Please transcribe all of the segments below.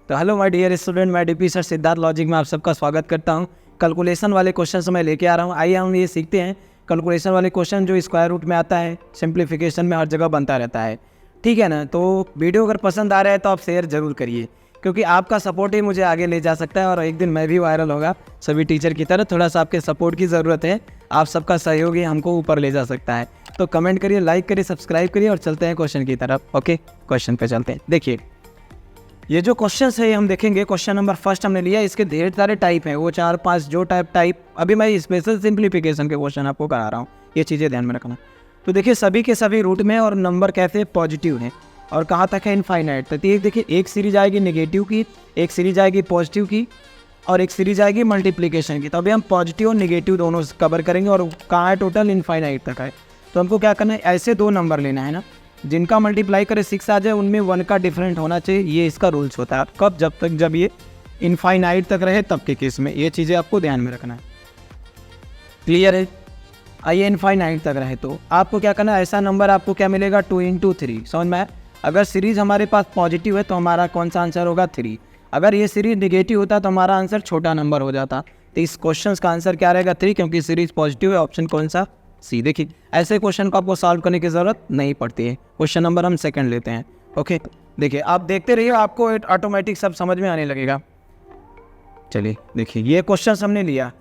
तो hello my dear student, मैं DP sir Siddharth logic में आप सबका स्वागत करता हूं। कैलकुलेशन वाले क्वेश्चन मैं लेके आ रहा हूं। आइए हम ये सीखते हैं कैलकुलेशन वाले क्वेश्चन जो स्क्वायर रूट में आता है, सिंप्लीफिकेशन में हर जगह बनता रहता है। ठीक है ना। तो वीडियो अगर पसंद आ रहा है तो आप शेयर ज़रूर करिए, क्योंकि आपका सपोर्ट ही मुझे आगे ले जा सकता है और एक दिन मैं भी वायरल होगा सभी टीचर की तरह। थोड़ा सा आपके सपोर्ट की ज़रूरत है, आप सबका सहयोग ही हमको ऊपर ले जा सकता है। तो कमेंट करिए, लाइक करिए, सब्सक्राइब करिए और चलते हैं क्वेश्चन की तरफ। ओके, क्वेश्चन पे चलते हैं। देखिए ये जो क्वेश्चन है हम देखेंगे। क्वेश्चन नंबर फर्स्ट हमने लिया, इसके ढेर सारे टाइप हैं, वो 4-5 जो टाइप अभी मैं स्पेशल सिंप्लीफिकेशन के क्वेश्चन आपको करा रहा हूँ, ये चीज़ें ध्यान में रखना। तो देखिए सभी के सभी रूट में और नंबर कैसे पॉजिटिव हैं और कहाँ तक है इनफाइनाइट तक। एक देखिए एक सीरीज आएगी नेगेटिव की, एक सीरीज आएगी पॉजिटिव की और एक सीरीज आएगी मल्टीप्लिकेशन की। तो अभी हम पॉजिटिव और नेगेटिव दोनों कवर करेंगे और कहाँ है टोटल इनफाइनाइट तक है। तो हमको क्या करना है, ऐसे दो नंबर लेना है ना जिनका मल्टीप्लाई करे 6 आ जाए, उनमें 1 का डिफरेंट होना चाहिए। ये इसका रूल्स होता है। कब? जब ये इनफाइनाइट तक रहे तब के केस में। ये चीज़ें आपको ध्यान में रखना है। क्लियर है? आइए इनफाइनाइट तक रहे तो आपको क्या करना है, ऐसा नंबर आपको क्या मिलेगा 2 × 3। समझ में आया? अगर सीरीज हमारे पास पॉजिटिव है तो हमारा कौन सा आंसर होगा 3। अगर ये सीरीज निगेटिव होता तो हमारा आंसर छोटा नंबर हो जाता। तो इस क्वेश्चन का आंसर क्या रहेगा 3, क्योंकि सीरीज पॉजिटिव है। ऑप्शन कौन सा? सी। देखिए ऐसे क्वेश्चन को आपको सॉल्व करने की ज़रूरत नहीं पड़ती है। क्वेश्चन नंबर हम सेकंड लेते हैं। ओके, देखिए आप देखते रहिए, आपको ऑटोमेटिक सब समझ में आने लगेगा। चलिए देखिए ये क्वेश्चन हमने लिया,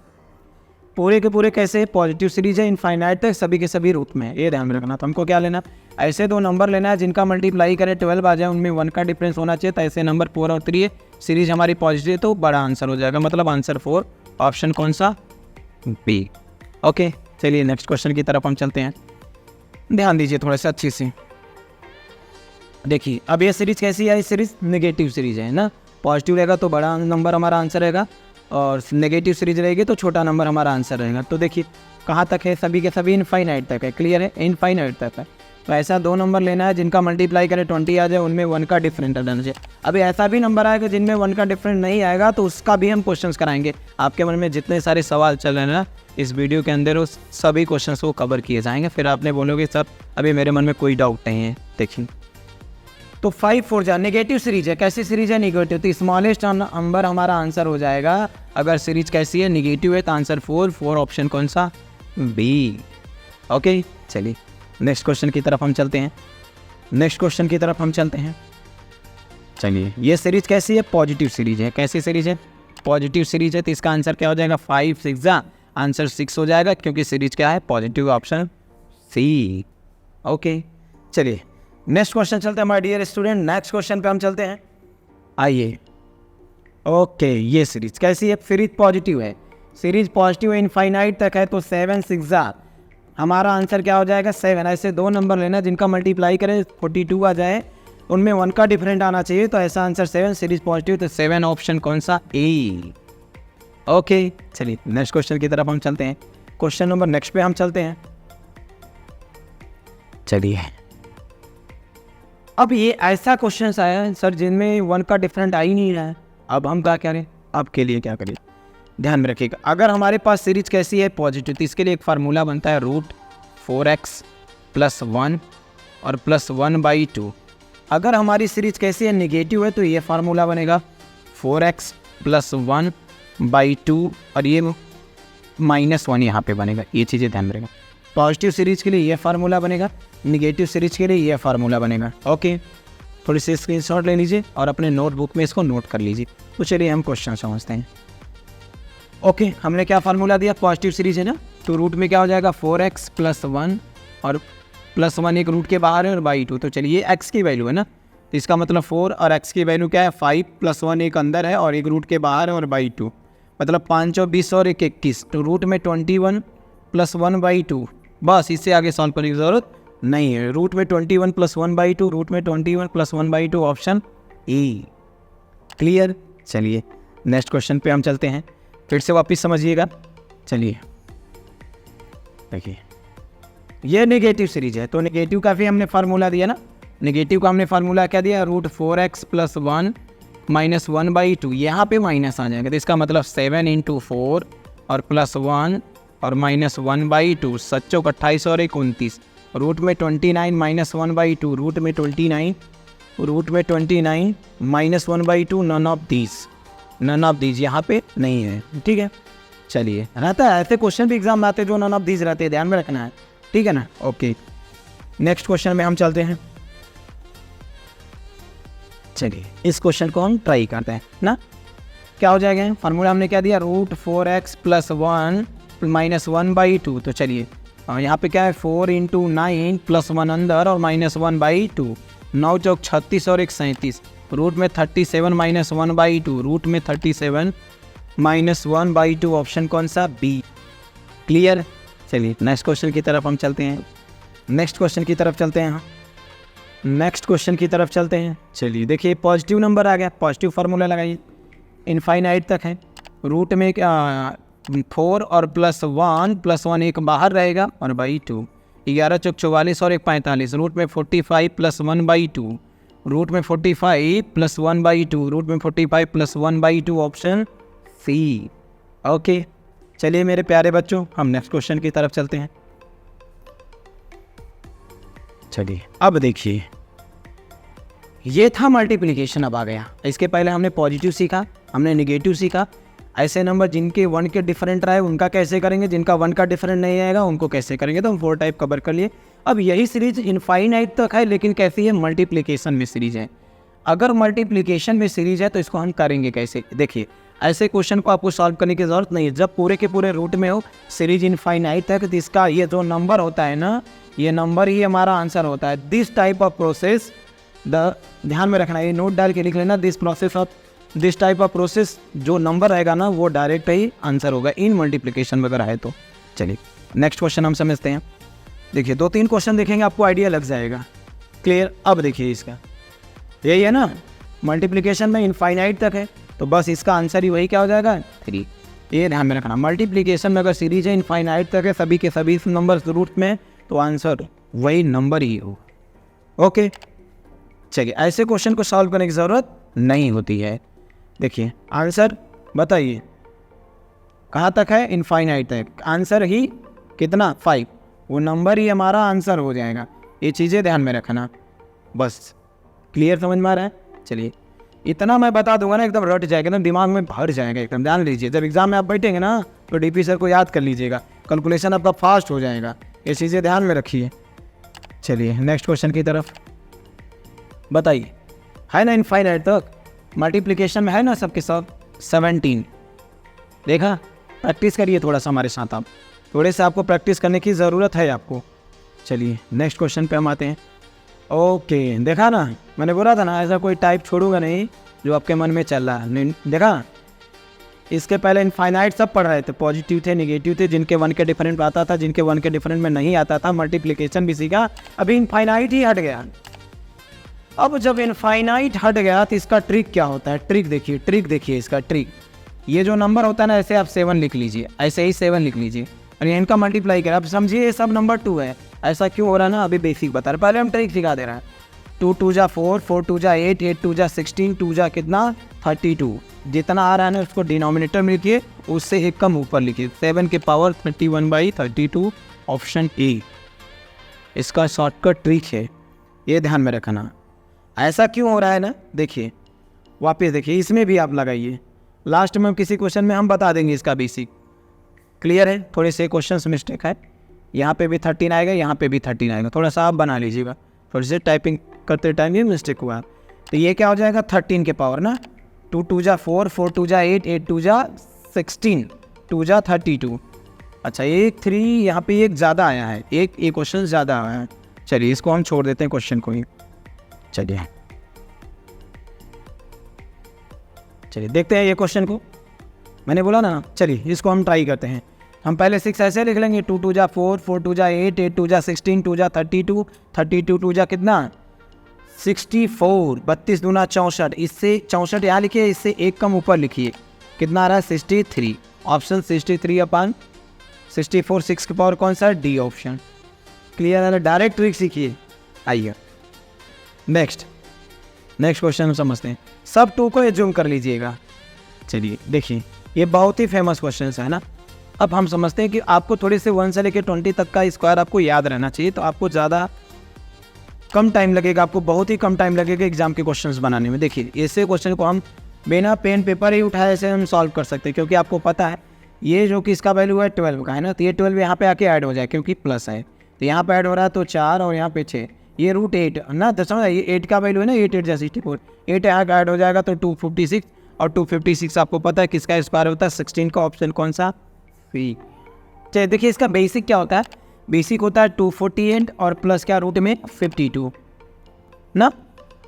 पूरे के पूरे कैसे पॉजिटिव सीरीज है, इनफाइनाइट तक सभी के सभी रूट में है। ये ध्यान में रखना। तो हमको क्या लेना, ऐसे दो नंबर लेना है जिनका मल्टीप्लाई करे 12 आ जाए, उनमें 1 का डिफरेंस होना चाहिए। तो ऐसे नंबर 4 और 3 है, सीरीज हमारी पॉजिटिव है तो बड़ा आंसर हो जाएगा, मतलब आंसर 4। ऑप्शन कौन सा? बी। ओके, चलिए नेक्स्ट क्वेश्चन की तरफ हम चलते हैं। ध्यान दीजिए थोड़ा सा अच्छी से। देखिए अब ये सीरीज कैसी है, सीरीज नेगेटिव सीरीज है ना। पॉजिटिव रहेगा तो बड़ा नंबर हमारा आंसर रहेगा और नेगेटिव सीरीज रहेगी तो छोटा नंबर हमारा आंसर रहेगा। तो देखिए कहाँ तक है, सभी के सभी इनफाइनाइट तक है। क्लियर है? इनफाइनाइट तक है। तो ऐसा दो नंबर लेना है जिनका मल्टीप्लाई करे 20 आ जाए, उनमें 1 का डिफरेंट आना चाहिए। अभी ऐसा भी नंबर आएगा जिनमें 1 का डिफरेंट नहीं आएगा तो उसका भी हम क्वेश्चंस कराएंगे। आपके मन में जितने सारे सवाल चल रहे हैं ना इस वीडियो के अंदर, उस सभी क्वेश्चंस को कवर किए जाएंगे। फिर आपने बोलोगे सर अभी मेरे मन में कोई डाउट नहीं है। देखिए तो 5 4 जा नेगेटिव सीरीज है। कैसी सीरीज है? नेगेटिव। तो स्मॉलेस्ट नंबर हमारा आंसर हो जाएगा। अगर सीरीज कैसी है, नेगेटिव है, तो आंसर 4। ऑप्शन कौन सा? बी। ओके, चलिए नेक्स्ट क्वेश्चन की तरफ हम चलते हैं। चलिए ये सीरीज कैसी है? पॉजिटिव सीरीज है। कैसी सीरीज है? पॉजिटिव सीरीज है। तो इसका आंसर क्या हो जाएगा? 5 6 जा, आंसर 6 हो जाएगा, क्योंकि सीरीज क्या है? पॉजिटिव। Option C. ओके, चलिए नेक्स्ट क्वेश्चन चलते हैं my dear student. Next question पे हम चलते हैं। आइए ओके, ये सीरीज कैसी है? सीरीज पॉजिटिव है। सीरीज पॉजिटिव है, इनफाइनाइट तक है। तो 7 6 जा, हमारा आंसर क्या हो जाएगा? 7। ऐसे दो नंबर लेना जिनका मल्टीप्लाई करें 42 आ जाए, उनमें 1 का डिफरेंट आना चाहिए। तो ऐसा आंसर 7, सीरीज पॉजिटिव। तो 7 ऑप्शन कौन सा? ए। ओके, चलिए नेक्स्ट क्वेश्चन की तरफ हम चलते हैं। क्वेश्चन नंबर नेक्स्ट पे हम चलते हैं। चलिए अब ये ऐसा क्वेश्चन आया है सर जिनमें 1 का डिफरेंट आ ही नहीं रहा है। अब हम क्या करें? आपके लिए क्या करें, ध्यान में रखिएगा। अगर हमारे पास सीरीज कैसी है? पॉजिटिव। तो इसके लिए एक फार्मूला बनता है √4x + 1 और +1/2। अगर हमारी सीरीज कैसी है? नेगेटिव है, तो ये फार्मूला बनेगा 4x + 1/2 और ये -1 यहाँ पे बनेगा। ये चीज़ें ध्यान में रखेगा। पॉजिटिव सीरीज के लिए ये फार्मूला बनेगा, निगेटिव सीरीज के लिए ये फार्मूला बनेगा। ओके, थोड़ी सी स्क्रीनशॉट ले लीजिए और अपने नोटबुक में इसको नोट कर लीजिए। तो चलिए हम क्वेश्चन समझते हैं। ओके, हमने क्या फार्मूला दिया? पॉजिटिव सीरीज है ना, तो रूट में क्या हो जाएगा? 4x + 1 और +1 एक रूट के बाहर है और /2। तो चलिए ये x की वैल्यू है ना, तो इसका मतलब 4 और x की वैल्यू क्या है? 5 + 1 एक अंदर है और एक रूट के बाहर है और /2, मतलब 5 और 20 और 1 21। तो रूट में 21 + 1/2। बस इससे आगे सॉल्व करने की ज़रूरत नहीं है। रूट में 21 + 1/2, रूट में 21 + 1/2, ऑप्शन ए। क्लियर? चलिए नेक्स्ट क्वेश्चन पे हम चलते हैं। फिर से वापस समझिएगा। चलिए देखिए ये नेगेटिव सीरीज है, तो नेगेटिव का भी हमने फार्मूला दिया ना। नेगेटिव का हमने फार्मूला क्या दिया? √4x + 1 - 1/2। यहाँ पे माइनस आ जाएगा, तो इसका मतलब 7 × 4 और +1 और -1/2। 7 × 28 और 1 29। रूट में 29 - 1/2, रूट में 29 रूट में 29 -1/2 नन ऑफ दीज यहाँ पे नहीं है, ठीक है। चलिए, रहता है ऐसे क्वेश्चन भी एग्जाम में आते हैं जो नन ऑफ दीज रहते हैं, ध्यान में रखना है, ठीक है ना। ओके, नेक्स्ट क्वेश्चन में हम चलते हैं। चलिए, इस क्वेश्चन को हम ट्राई करते हैं ना। क्या हो जाएगा, फार्मूला हमने क्या दिया, √4x + 1 -1/2। तो चलिए, यहाँ पे क्या है, 4 × 9 + 1 अंदर और -1/2, 9 चौक 36 और 1 37, रूट में 37 -1/2, रूट में 37 -1/2, ऑप्शन कौन सा, बी। क्लियर। चलिए, नेक्स्ट क्वेश्चन की तरफ हम चलते हैं। नेक्स्ट क्वेश्चन की तरफ चलते हैं। चलिए, देखिए पॉजिटिव नंबर आ गया, पॉजिटिव फार्मूला लगाइए, इनफाइनाइट तक है। रूट में 4 और +1 एक बाहर रहेगा और /2, 11 चौक 44 और 1 45, रूट में 45 + 1/2, रूट में 45 + 1/2, रूट में 45 + 1/2, ऑप्शन सी। ओके, चलिए मेरे प्यारे बच्चों, हम नेक्स्ट क्वेश्चन की तरफ चलते हैं। चलिए, अब देखिए, ये था मल्टीप्लिकेशन, अब आ गया। इसके पहले हमने पॉजिटिव सीखा, हमने निगेटिव सीखा। ऐसे नंबर जिनके 1 के डिफरेंट रहे उनका कैसे करेंगे, जिनका 1 का डिफरेंट नहीं आएगा उनको कैसे करेंगे। तो हम 4 टाइप कवर कर लिए। अब यही सीरीज इनफाइनाइट तक है, लेकिन कैसी है, मल्टीप्लिकेशन में सीरीज है। अगर मल्टीप्लिकेशन में सीरीज है तो इसको हम करेंगे कैसे। देखिए, ऐसे क्वेश्चन को आपको सॉल्व करने की ज़रूरत नहीं है। जब पूरे के पूरे रूट में हो, सीरीज इनफाइनाइट तक, तो इसका ये जो नंबर होता है ना, ये नंबर ही हमारा आंसर होता है। दिस टाइप ऑफ प्रोसेस, ध्यान में रखना, ये नोट डाल के लिख लेना, दिस टाइप ऑफ प्रोसेस, जो नंबर आएगा ना वो डायरेक्ट ही आंसर होगा इन मल्टीप्लिकेशन वगैरह है तो। चलिए, नेक्स्ट क्वेश्चन हम समझते हैं। देखिए, 2-3 क्वेश्चन देखेंगे, आपको आइडिया लग जाएगा। क्लियर। अब देखिए, इसका यही है ना, मल्टीप्लिकेशन में इनफाइनाइट तक है, तो बस इसका आंसर ही वही क्या हो जाएगा, 3। ये ध्यान में रखना, मल्टीप्लिकेशन में अगर सीरीज है इनफाइनाइट तक है, सभी के सभी नंबर रूट में, तो आंसर वही नंबर ही हो। ओके, चलिए, ऐसे क्वेश्चन को सॉल्व करने की ज़रूरत नहीं होती है। देखिए, आंसर बताइए कहाँ तक है, इनफाइनाइट तक, आंसर ही कितना, 5, वो नंबर ही हमारा आंसर हो जाएगा। ये चीज़ें ध्यान में रखना, बस। क्लियर, समझ में आ रहा है। चलिए, इतना मैं बता दूंगा ना, एकदम रट जाएगा ना, दिमाग में भर जाएगा एकदम। ध्यान लीजिए, जब एग्जाम में आप बैठेंगे ना तो डीपी सर को याद कर लीजिएगा, कैलकुलेशन आपका फास्ट हो जाएगा। ये चीज़ें ध्यान में रखिए। चलिए, नेक्स्ट क्वेश्चन की तरफ बताइए, है ना इनफाइनाइट तक, मल्टीप्लिकेशन में है ना सबके सब 17। देखा, प्रैक्टिस करिए थोड़ा सा हमारे साथ, आप थोड़े से आपको प्रैक्टिस करने की ज़रूरत है आपको। चलिए, नेक्स्ट क्वेश्चन पे हम आते हैं। ओके, देखा ना, मैंने बोला था ना, ऐसा कोई टाइप छोड़ूंगा नहीं जो आपके मन में चल रहा है। देखा, इसके पहले इनफाइनाइट सब पढ़ रहे थे, पॉजिटिव थे, निगेटिव थे, जिनके 1 के डिफरेंट आता था, जिनके 1 के डिफरेंट में नहीं आता था, मल्टीप्लिकेशन भी सीखा। अभी इनफाइनाइट ही हट गया। अब जब इनफाइनाइट हट गया तो इसका ट्रिक क्या होता है, ट्रिक देखिए इसका ट्रिक। ये जो नंबर होता है ना, ऐसे आप 7 लिख लीजिए, ऐसे ही 7 लिख लीजिए और ये इनका मल्टीप्लाई करें। अब समझिए ये सब नंबर 2 है, ऐसा क्यों हो रहा है ना, अभी बेसिक बता रहे, पहले हम ट्रिक सिखा दे रहे हैं। 2 × 2 = 4, 4 × 2 = 8, 8 × 2 = 16, 2 × कितना 32। जितना आ रहा है ना उसको डिनोमिनेटर में लिखिए, उससे एक कम ऊपर लिखिए, 7 की पावर 31/32, ऑप्शन ए इसका शॉर्टकट ट्रिक है। ये ध्यान में रखना, ऐसा क्यों हो रहा है ना। देखिए, वापस देखिए, इसमें भी आप लगाइए, लास्ट में किसी क्वेश्चन में हम बता देंगे इसका बेसिक। क्लियर है। थोड़े से क्वेश्चन मिस्टेक है, यहाँ पे भी 13 आएगा, यहाँ पे भी 13 आएगा, थोड़ा सा आप बना लीजिएगा, थोड़ी सी टाइपिंग करते टाइम ये मिस्टेक हुआ। तो ये क्या हो जाएगा, 13 के पावर ना, 2 × 2 = 4, 4 × 2 = 8, 8 × 2 = 16, 2 × 32। अच्छा, एक 3 यहाँ पे एक ज़्यादा आया है, एक क्वेश्चन ज़्यादा आया है। चलिए, इसको हम छोड़ देते हैं क्वेश्चन को ही। चलिए देखते हैं ये क्वेश्चन को, मैंने बोला ना। चलिए, इसको हम ट्राई करते हैं। हम पहले 6 ऐसे लिख लेंगे, 2 × 2 = 4, 4 × 2 = 8, 8 × 2 = 16, 2 × 32, 32 × 2 = कितना 64, 32 दूना 64, इससे 64 यहाँ लिखिए, इससे एक कम ऊपर लिखिए, कितना आ रहा है 63, ऑप्शन 63/64, 6 की पावर कौन सा, डी ऑप्शन। क्लियर है, डायरेक्ट ट्रिक सीखिए। आइए नेक्स्ट क्वेश्चन हम समझते हैं। सब 2 को एज्यूम कर लीजिएगा। चलिए देखिए, ये बहुत ही फेमस क्वेश्चन है ना। अब हम समझते हैं कि आपको थोड़ी से 1 से लेकर 20 तक का स्क्वायर आपको याद रहना चाहिए, तो आपको ज़्यादा कम टाइम लगेगा, आपको बहुत ही कम टाइम लगेगा एग्जाम के क्वेश्चंस बनाने में। देखिए ऐसे क्वेश्चन को हम बिना पेन पेपर ही उठाए ऐसे हम सॉल्व कर सकते हैं, क्योंकि आपको पता है ये जो कि इसका वैल्यू है 12 का है ना, तो ये 12 यहाँ पे आके ऐड हो जाए क्योंकि प्लस है, तो यहाँ पे ऐड हो रहा है तो 4 और यहाँ पे 6, ये √8 ना, तो समझ ये 8 का वैल्यू है ना, 8 8 जा 64, 8 यहाँ का ऐड हो जाएगा तो 256, और 256 आपको पता है किसका स्क्वायर होता है 16 का, ऑप्शन कौन सा सी। चलिए देखिए इसका बेसिक क्या होता है, बेसिक होता है 248 और प्लस क्या रूट में 52 ना,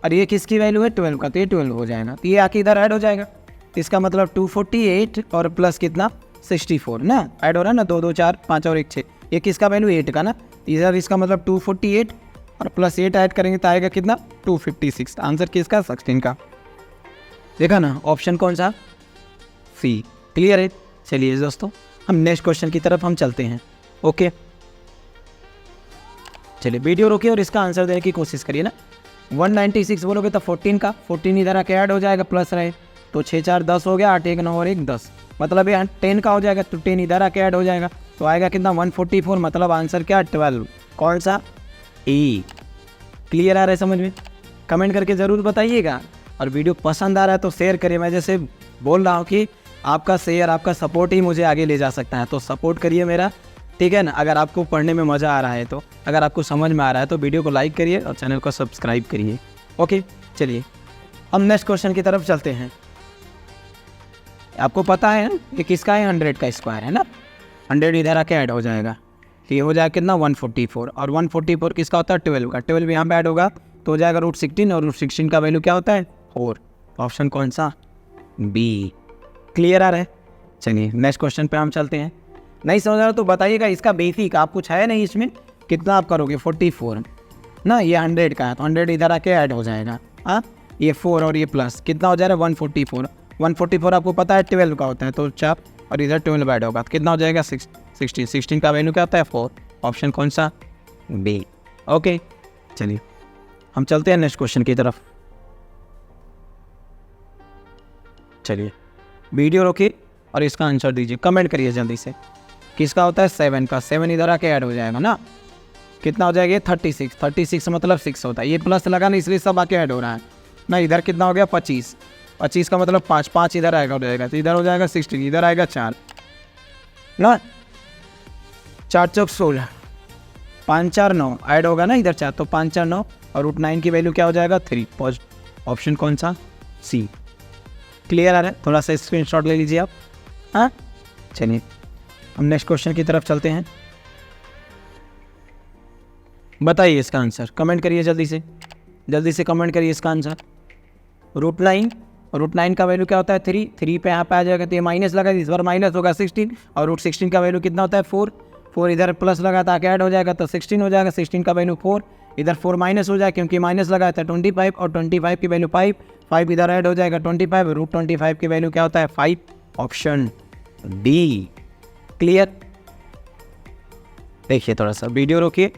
और ये किसकी वैल्यू है 12 का, तो ये 12 हो जाएगा, तो ये आके इधर ऐड हो जाएगा, तो इसका मतलब 248 और प्लस कितना 64 ना, ऐड हो रहा है ना, 2 2 4 5 और 1 6, ये किसका वैल्यू 8 का ना, इधर इसका मतलब 248 और प्लस 8 ऐड करेंगे तो आएगा कितना 256, आंसर किसका 16 का, देखा ना ऑप्शन कौन सा सी। क्लियर है। चलिए दोस्तों हम नेक्स्ट क्वेश्चन की तरफ हम चलते हैं। ओके चलिए वीडियो रोकिए और इसका आंसर देने की कोशिश करिए ना। 196 बोलोगे तो 14 का, 14 इधर आके ऐड हो जाएगा प्लस रहे तो 6 4 10 हो गया, 8 1 9 और 1 10, मतलब ये 10 का हो जाएगा, तो 10 इधर आके ऐड हो जाएगा तो आएगा कितना 144, मतलब आंसर क्या 12, कौन सा ए। क्लियर आ रहा है समझ में, कमेंट करके ज़रूर बताइएगा, और वीडियो पसंद आ रहा है तो शेयर करिए। मैं जैसे बोल रहा हूँ कि आपका शेयर आपका सपोर्ट ही मुझे आगे ले जा सकता है, तो सपोर्ट करिए मेरा, ठीक है ना। अगर आपको पढ़ने में मज़ा आ रहा है तो, अगर आपको समझ में आ रहा है तो वीडियो को लाइक करिए और चैनल को सब्सक्राइब करिए। ओके चलिए हम नेक्स्ट क्वेश्चन की तरफ चलते हैं। आपको पता है ये किसका है 100 का स्क्वायर है ना, 100 इधर आके ऐड हो जाएगा, तो ये हो जाएगा कितना 144, और 144 किसका होता है 12 का, 12 यहाँ पे ऐड होगा तो हो जाएगा √16, और √16 का वैल्यू क्या होता है 4, ऑप्शन कौन सा बी। क्लियर आ रहा है। चलिए नेक्स्ट क्वेश्चन पे हम चलते हैं। नहीं समझ रहा तो बताइएगा, इसका बेसिक आप कुछ है नहीं इसमें, कितना आप करोगे 44 ना, ये 100 का है तो 100 इधर आके ऐड हो जाएगा, हाँ ये 4 और ये प्लस कितना हो जाएगा 144, 144 आपको पता है 12 का होता है तो 4 और इधर 12 ऐड होगा तो कितना हो जाएगा 16 का वैल्यू क्या होता है 4, ऑप्शन कौन सा बी। ओके चलिए हम चलते हैं नेक्स्ट क्वेश्चन की तरफ। चलिए वीडियो रोकिए और इसका आंसर दीजिए, कमेंट करिए जल्दी से। किसका होता है 7 का, 7 इधर आके ऐड हो जाएगा ना, कितना हो जाएगा 36, 36 मतलब 6 होता है, ये प्लस लगा ना इसलिए सब आके ऐड हो रहा है ना, इधर कितना हो गया 25, 25 का मतलब 5, 5 इधर आएगा हो जाएगा, तो इधर हो जाएगा 16, इधर आएगा 4 ना, 4 चौक 16, 5 4 9 ऐड होगा ना इधर 4, तो 5 4 9 और √9 की वैल्यू क्या हो जाएगा 3, ऑप्शन कौन सा सी। क्लियर आ रहा है, थोड़ा सा स्क्रीनशॉट ले लीजिए आप, हाँ। चलिए हम नेक्स्ट क्वेश्चन की तरफ चलते हैं। बताइए इसका आंसर, कमेंट करिए जल्दी से कमेंट करिए इसका आंसर। √9 का वैल्यू क्या होता है 3, 3 पे यहाँ पे आ जाएगा तो ये माइनस लगा, इस बार माइनस होगा 16, और √16 का वैल्यू कितना होता है 4, 4 इधर प्लस लगा था ऐड हो जाएगा तो 16 हो जाएगा, 16 का वैल्यू 4, इधर 4 माइनस हो जाए क्योंकि माइनस लगा था 25, और 25 की वैल्यू 5, 5 इधर ऐड हो जाएगा 25, √25 की वैल्यू क्या होता है 5, ऑप्शन डी। क्लियर। देखिए थोड़ा सा वीडियो रोकिए,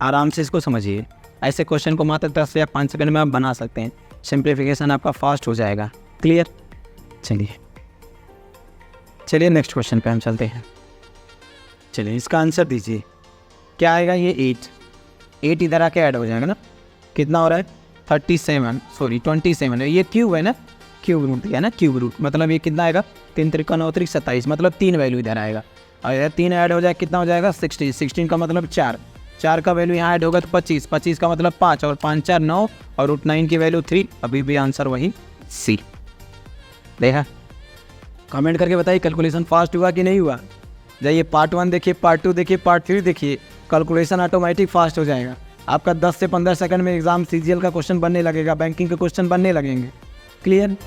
आराम से इसको समझिए, ऐसे क्वेश्चन को मात्र 10 या 5 सेकंड में आप बना सकते हैं, सिंप्लीफिकेशन आपका फास्ट हो जाएगा। क्लियर। चलिए नेक्स्ट क्वेश्चन पे हम चलते हैं। चलिए इसका आंसर दीजिए, क्या आएगा ये 8 इधर आके ऐड हो जाएगा ना, कितना हो रहा है 27 है, ये क्यूब है ना, क्यूब रूट है ना, क्यूब रूट मतलब ये कितना आएगा 3 3 9 3 27, मतलब 3 वैल्यू इधर आएगा, और इधर 3 ऐड हो जाए कितना हो जाएगा 16, 16 का मतलब 4, 4 का वैल्यू यहाँ ऐड होगा तो 25, 25 का मतलब 5, और 5 4 9 और √9 की वैल्यू 3, अभी भी आंसर वही सी। देखा, कमेंट करके बताइए कैलकुलेशन फास्ट हुआ कि नहीं हुआ। जाइए पार्ट 1 देखिए, पार्ट 2 देखिए, पार्ट 3 देखिए, कैलकुलेशन ऑटोमेटिक फास्ट हो जाएगा आपका। 10 से 15 सेकंड में एग्जाम CGL का क्वेश्चन बनने लगेगा, बैंकिंग के क्वेश्चन बनने लगेंगे। क्लियर।